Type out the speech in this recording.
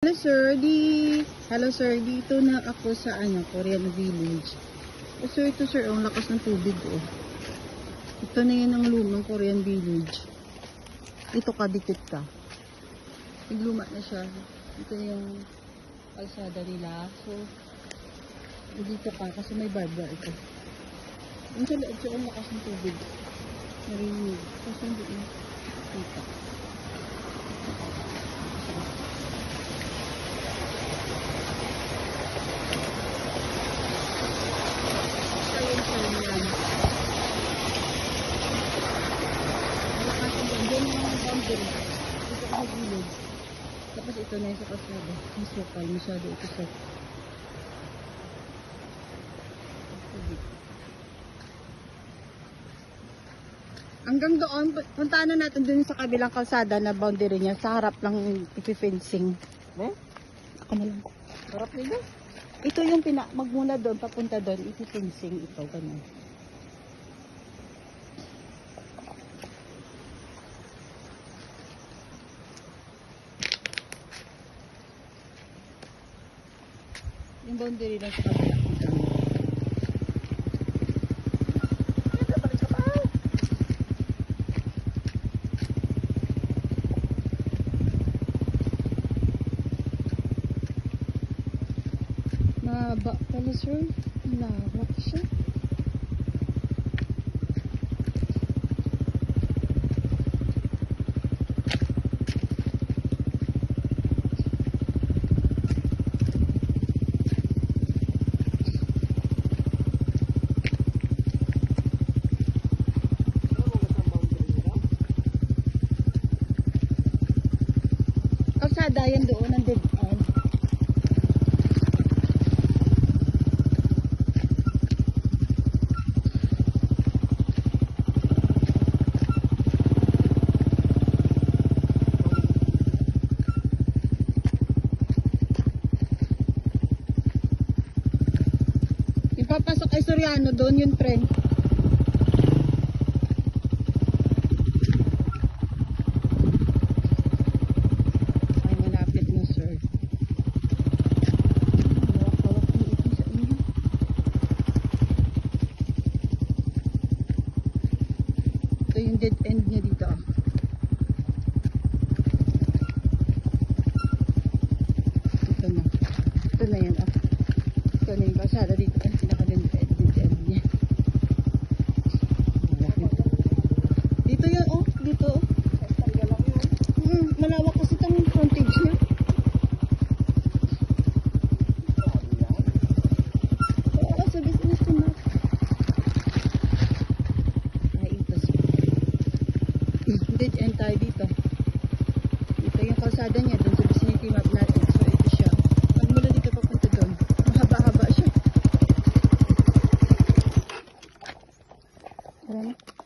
Hi sir, hello sir, dito na ako sa Korean Village. Sir, ito sir, ang lakas ng tubig oh. Ito na yan ang lumang Korean Village. Ito ka, dikit ka. Nagluma na siya. Ito yung kalsada nila. So, dito ka kasi may barbara ito. Yung sa loob siya, ang lakas ng tubig. Narinig. Kasi hindi na kita. Tapos ito na yung sa kasada. Masukal. Masyado ito sa hanggang doon. Puntaan na natin dun sa kabilang kalsada na boundary niya. Sa harap lang ipifencing. Eh? Ako na lang. Harap nila? Ito yung magmula doon, papunta doon, ipifencing ito. Ganun. Yung boundary lang sa kabila. Mahaba pala sir. Lawak siya. Kalsada yan doon ang dead end. Ipapasok ay Soriano doon yung tren. Ito yung dead end niya dito. Ito na. Ito na yan. Ito na yung kalsada dito. Ang pinaka-dead end niya. Dito yan oh. Dito oh. Malawak kasi itong frontage niya. Oo, sa business to map. Dead end tayo dito. Ito yung kalsada niya dun sa vicinity map natin. So ito siya. Magmula dito papunta dun. Mahaba-haba siya. Alam mo?